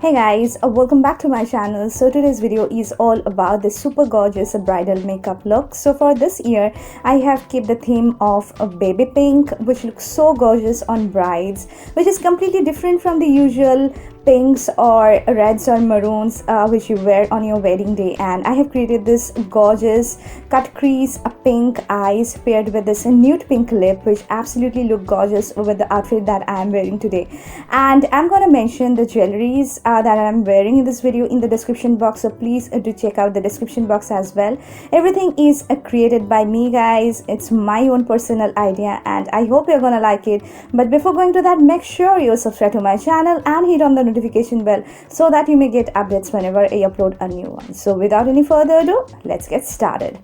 Hey guys, welcome back to my channel. So today's video is all about this super gorgeous bridal makeup look. So for this year I have kept the theme of a baby pink, which looks so gorgeous on brides, which is completely different from the usual pinks or reds or maroons which you wear on your wedding day. And I have created this gorgeous cut crease pink eyes paired with this nude pink lip, which absolutely look gorgeous with the outfit that I am wearing today. And I'm gonna mention the jewelries that I'm wearing in this video in the description box, so please do check out the description box as well. Everything is created by me, guys. It's my own personal idea and I hope you're gonna like it. But before going to that, make sure you subscribe to my channel and hit on the notification bell so that you may get updates whenever I upload a new one. So without any further ado, let's get started.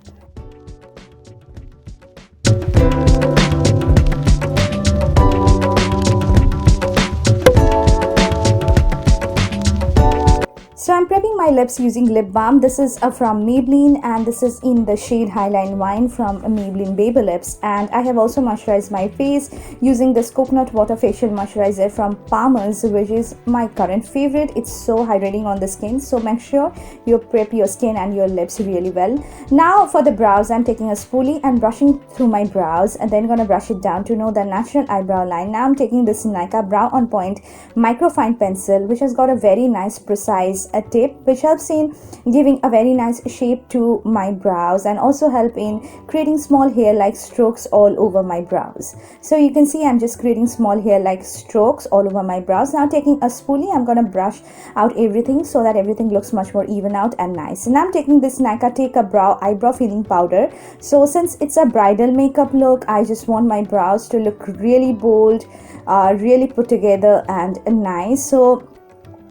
So I'm prepping my lips using lip balm. This is from Maybelline and this is in the shade HIGHLINE Wine from Maybelline BABYLIPS. And I have also moisturized my face using this coconut water facial moisturizer from Palmer's, which is my current favorite. It's so hydrating on the skin, so make sure you prep your skin and your lips really well. Now for the brows, I'm taking a spoolie and brushing through my brows and then gonna brush it down to know the natural eyebrow line. Now I'm taking this Nykaa Brow on Point microfine pencil, which has got a very nice precise a tip, which helps in giving a very nice shape to my brows and also help in creating small hair like strokes all over my brows. So you can see I'm just creating small hair like strokes all over my brows. Now taking a spoolie, I'm gonna brush out everything so that everything looks much more even out and nice. And I'm taking this Nykaa Take a brow eyebrow filling powder. So since it's a bridal makeup look, I just want my brows to look really bold, really put together and nice. So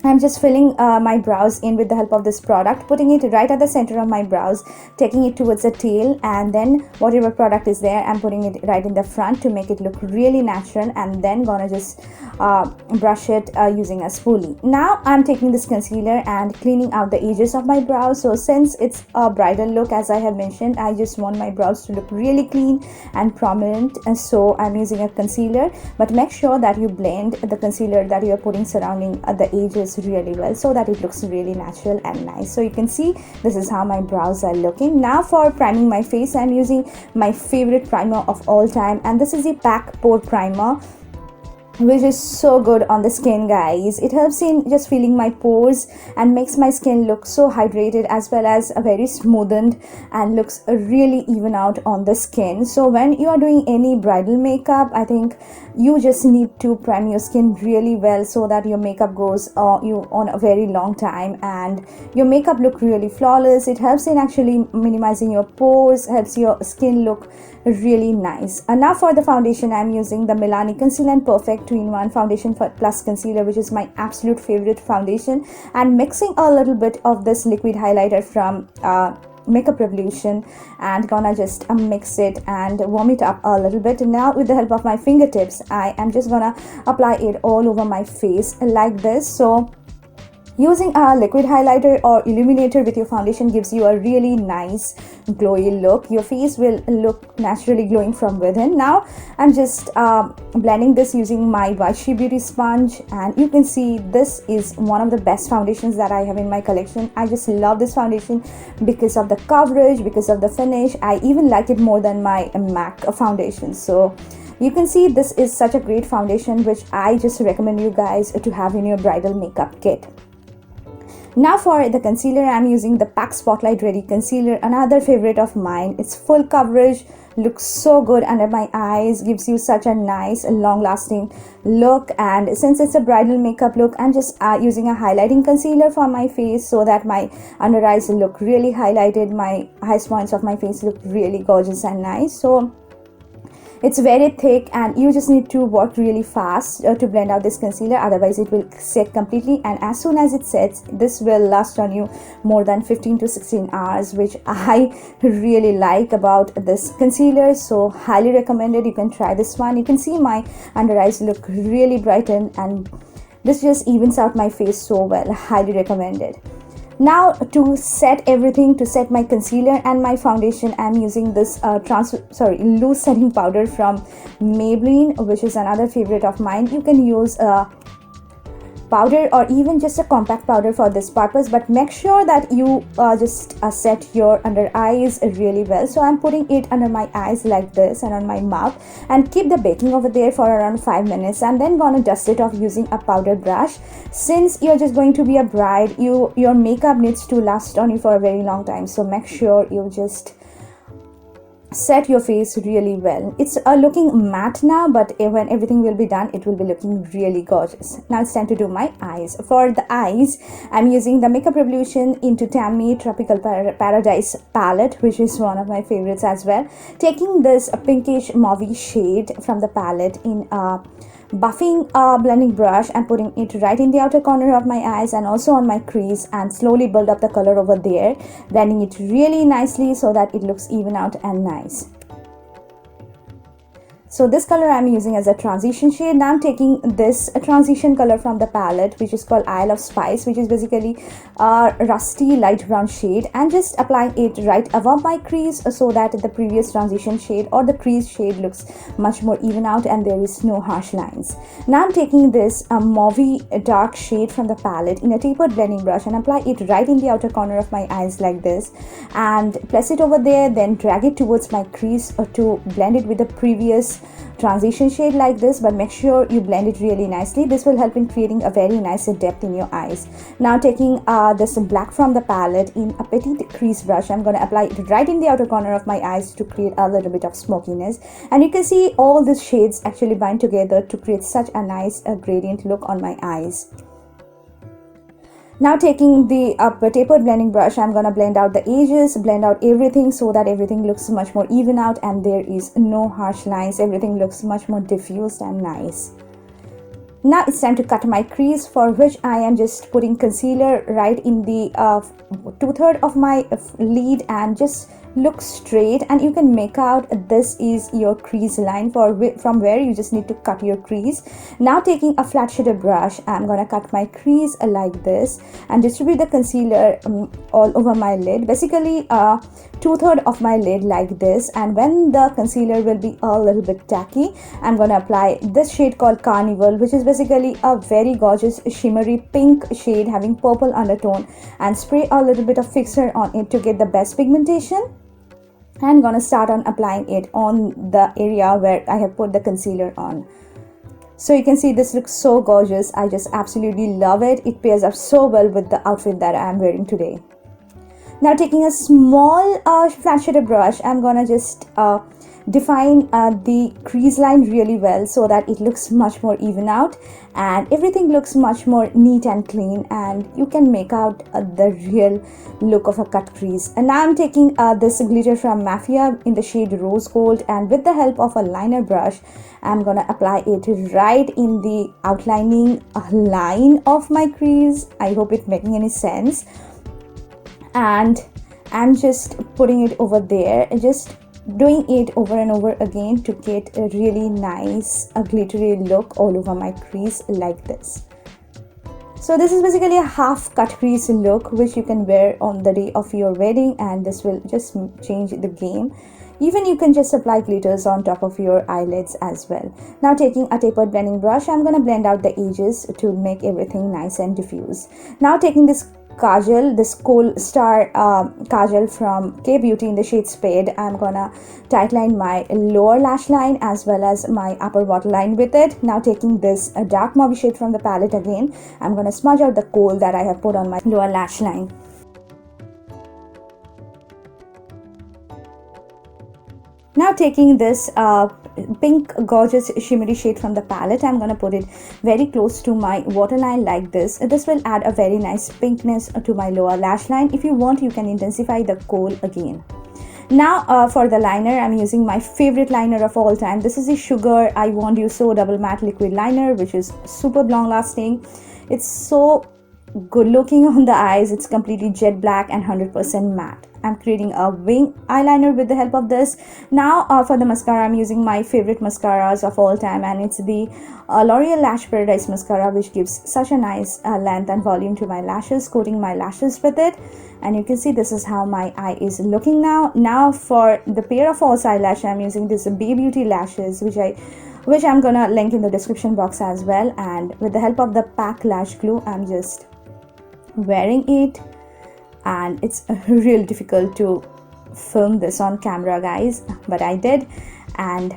I'm just filling my brows in with the help of this product, putting it right at the center of my brows, taking it towards the tail, and then whatever product is there, I'm putting it right in the front to make it look really natural, and then gonna just brush it using a spoolie. Now I'm taking this concealer and cleaning out the edges of my brows. So since it's a bridal look, as I have mentioned, I just want my brows to look really clean and prominent, and so I'm using a concealer, but make sure that you blend the concealer that you're putting surrounding the edges really well so that it looks really natural and nice. So you can see this is how my brows are looking. Now for priming my face, I'm using my favorite primer of all time, and this is the PAC Pore Primer, which is so good on the skin, guys. It helps in just filling my pores and makes my skin look so hydrated as well as very smoothened and looks really even out on the skin. So when you are doing any bridal makeup, I think you just need to prime your skin really well so that your makeup goes you on a very long time and your makeup look really flawless. It helps in actually minimizing your pores, helps your skin look really nice. And now for the foundation, I'm using the Milani Conceal and Perfect 2-in-1 foundation plus concealer, which is my absolute favorite foundation, and mixing a little bit of this liquid highlighter from Makeup Revolution and gonna just mix it and warm it up a little bit. Now with the help of my fingertips, I am just gonna apply it all over my face like this. So using a liquid highlighter or illuminator with your foundation gives you a really nice glowy look. Your face will look naturally glowing from within. Now I'm just blending this using my Vichy beauty sponge, and you can see this is one of the best foundations that I have in my collection. I just love this foundation because of the coverage, because of the finish. I even like it more than my MAC foundation. So you can see this is such a great foundation, which I just recommend you guys to have in your bridal makeup kit. Now for the concealer, I'm using the PAC Spotlight Ready Concealer, another favorite of mine. It's full coverage, looks so good under my eyes, gives you such a nice long-lasting look. And since it's a bridal makeup look, I'm just using a highlighting concealer for my face so that my under eyes look really highlighted, my highest points of my face look really gorgeous and nice. So it's very thick and you just need to work really fast to blend out this concealer, otherwise it will set completely, and as soon as it sets, this will last on you more than 15 to 16 hours, which I really like about this concealer. So highly recommended. You can try this one. You can see my under eyes look really brightened and this just evens out my face so well. Highly recommended. Now to set everything, to set my concealer and my foundation, I'm using this loose setting powder from Maybelline, which is another favorite of mine. You can use powder or even just a compact powder for this purpose, but make sure that you just set your under eyes really well. So I'm putting it under my eyes like this and on my mouth, and keep the baking over there for around 5 minutes, and then gonna dust it off using a powder brush. Since you're just going to be a bride, your makeup needs to last on you for a very long time, so make sure you just set your face really well. It's looking matte now, but when everything will be done, it will be looking really gorgeous. Now it's time to do my eyes. For the eyes, I'm using the Makeup Revolution into Tammi Tropical Paradise palette, which is one of my favorites as well. Taking this pinkish mauve shade from the palette in a buffing blending brush and putting it right in the outer corner of my eyes and also on my crease, and slowly build up the color over there, blending it really nicely so that it looks even out and nice. So this color I'm using as a transition shade. Now I'm taking this transition color from the palette, which is called Isle of Spice, which is basically a rusty light brown shade, and just applying it right above my crease so that the previous transition shade or the crease shade looks much more even out and there is no harsh lines. Now I'm taking this mauve dark shade from the palette in a tapered blending brush and apply it right in the outer corner of my eyes like this, and place it over there, then drag it towards my crease to blend it with the previous transition shade like this, but make sure you blend it really nicely. This will help in creating a very nice depth in your eyes. Now taking this black from the palette in a petite crease brush, I'm going to apply it right in the outer corner of my eyes to create a little bit of smokiness, and you can see all these shades actually bind together to create such a nice gradient look on my eyes. Now taking the tapered blending brush, I'm gonna blend out the edges, blend out everything so that everything looks much more even out and there is no harsh lines. Everything looks much more diffused and nice. Now it's time to cut my crease, for which I am just putting concealer right in the 2/3 of my lid and just look straight, and you can make out this is your crease line from where you just need to cut your crease. Now taking a flat shaded brush, I'm gonna cut my crease like this and distribute the concealer all over my lid, basically 2/3 of my lid like this. And when the concealer will be a little bit tacky, I'm gonna apply this shade called Carnival, which is basically a very gorgeous shimmery pink shade having purple undertone, and spray a little bit of fixer on it to get the best pigmentation. I'm gonna start on applying it on the area where I have put the concealer on. So you can see this looks so gorgeous. I just absolutely love it. It pairs up so well with the outfit that I am wearing today. Now taking a small flat shaded brush, I'm gonna just define the crease line really well so that it looks much more even out and everything looks much more neat and clean, and you can make out the real look of a cut crease. And now I'm taking this glitter from Mafia in the shade Rose Gold, and with the help of a liner brush, I'm gonna apply it right in the outlining line of my crease. I hope it's making any sense. And I'm just putting it over there, just doing it over and over again to get a really nice glittery look all over my crease like this. So this is basically a half cut crease look which you can wear on the day of your wedding, and this will just change the game. Even you can just apply glitters on top of your eyelids as well. Now taking a tapered blending brush, I'm gonna blend out the edges to make everything nice and diffuse. Now taking this kajal, this Kohl Star kajal from K Beauty in the shade Spade, I'm gonna tightline my lower lash line as well as my upper waterline with it. Now taking this dark mauve shade from the palette again, I'm gonna smudge out the kohl that I have put on my lower lash line. Now taking this pink gorgeous shimmery shade from the palette, I'm gonna put it very close to my waterline like this. This will add a very nice pinkness to my lower lash line. If you want, you can intensify the kohl again. Now for the liner, I'm using my favorite liner of all time. This is the Sugar I Want You So Double Matte Liquid Liner, which is super long lasting. It's so good looking on the eyes. It's completely jet black and 100% matte. I'm creating a wing eyeliner with the help of this. Now for the mascara, I'm using my favorite mascaras of all time, and it's the L'Oreal Lash Paradise mascara, which gives such a nice length and volume to my lashes, coating my lashes with it. And you can see this is how my eye is looking now. Now for the pair of false eyelash, I'm using this Baybeauty lashes, which I which I'm gonna link in the description box as well. And with the help of the PAC lash glue, I'm just wearing it, and it's real difficult to film this on camera, guys, but I did. And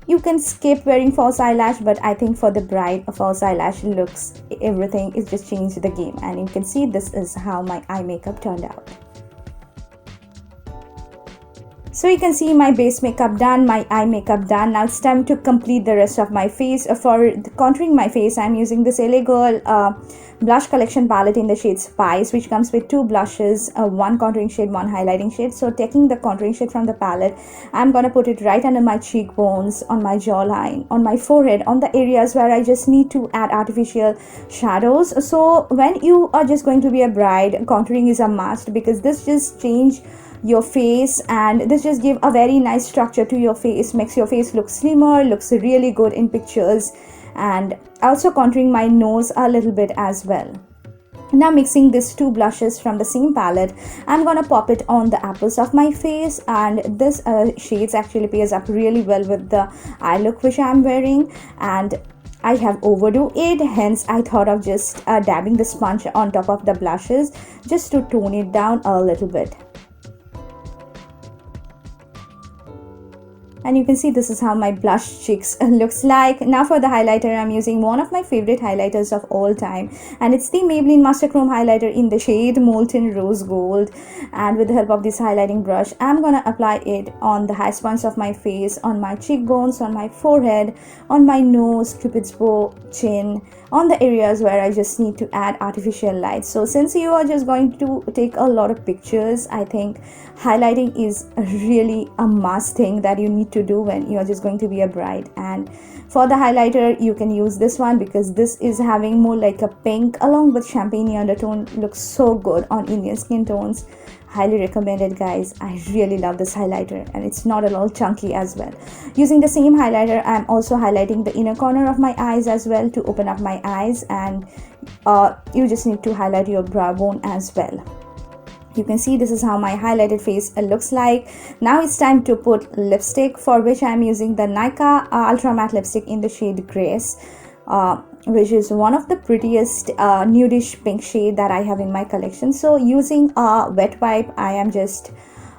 you can skip wearing false eyelash, but I think for the bride, a false eyelash looks, everything is just changed the game. And you can see this is how my eye makeup turned out. So you can see my base makeup done, my eye makeup done. Now it's time to complete the rest of my face. For contouring my face, I'm using this LA Girl blush collection palette in the shade Spice, which comes with 2 blushes, one contouring shade, one highlighting shade. So taking the contouring shade from the palette, I'm gonna put it right under my cheekbones, on my jawline, on my forehead, on the areas where I just need to add artificial shadows. So when you are just going to be a bride, contouring is a must, because this just change your face, and this just give a very nice structure to your face, makes your face look slimmer, looks really good in pictures. And also contouring my nose a little bit as well. Now mixing these 2 blushes from the same palette, I'm gonna pop it on the apples of my face, and this shades actually pairs up really well with the eye look which I'm wearing. And I have overdo it, hence I thought of just dabbing the sponge on top of the blushes just to tone it down a little bit. And you can see this is how my blush cheeks looks like. Now for the highlighter, I'm using one of my favorite highlighters of all time, and it's the Maybelline Master Chrome highlighter in the shade Molten Rosegold. And with the help of this highlighting brush, I'm gonna apply it on the highest points of my face, on my cheekbones, on my forehead, on my nose, cupid's bow, chin, on the areas where I just need to add artificial light. So since you are just going to take a lot of pictures, I think highlighting is really a must thing that you need to do when you're just going to be a bride. And for the highlighter, you can use this one, because this is having more like a pink along with champagne undertone. Looks so good on Indian skin tones. Highly recommended, guys. I really love this highlighter, and it's not at all chunky as well. Using the same highlighter, I'm also highlighting the inner corner of my eyes as well to open up my eyes. And you just need to highlight your brow bone as well. You can see this is how my highlighted face looks like. Now it's time to put lipstick, for which I'm using the Nykaa Ultra Matte lipstick in the shade Grace, which is one of the prettiest nudish pink shade that I have in my collection. So using a wet wipe, I am just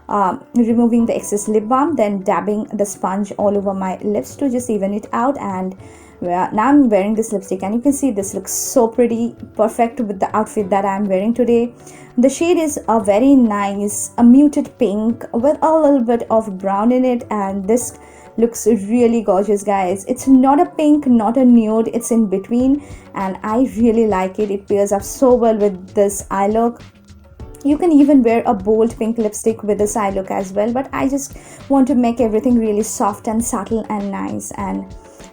removing the excess lip balm, then dabbing the sponge all over my lips to just even it out. And now I'm wearing this lipstick, and you can see this looks so pretty, perfect with the outfit that I'm wearing today. The shade is a very nice, a muted pink with a little bit of brown in it, and this looks really gorgeous, guys. It's not a pink, not a nude, it's in between, and I really like it. It pairs up so well with this eye look. You can even wear a bold pink lipstick with this eye look as well, but I just want to make everything really soft and subtle and nice, and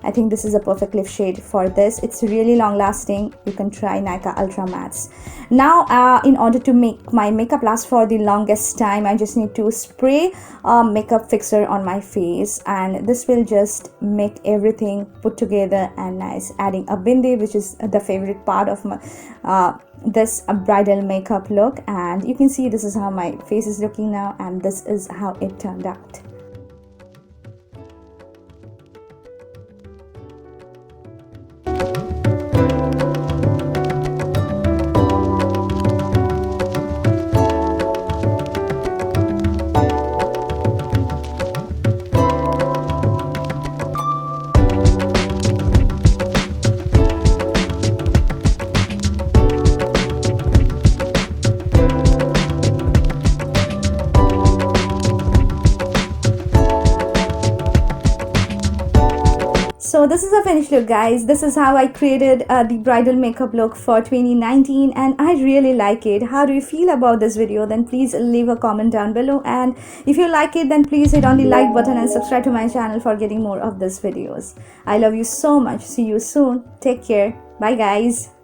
I think this is a perfect lip shade for this. It's really long lasting. You can try Nykaa Ultra Mattes. Now in order to make my makeup last for the longest time, I just need to spray a makeup fixer on my face, and this will just make everything put together and nice. Adding a bindi, which is the favorite part of my this bridal makeup look. And you can see this is how my face is looking now, and this is how it turned out. So this is a finished look, guys. This is how I created the bridal makeup look for 2019, and I really like it. How do you feel about this video? Then please leave a comment down below, and if you like it, then please hit on the like button and subscribe to my channel for getting more of these videos. I love you so much. See you soon. Take care. Bye, guys.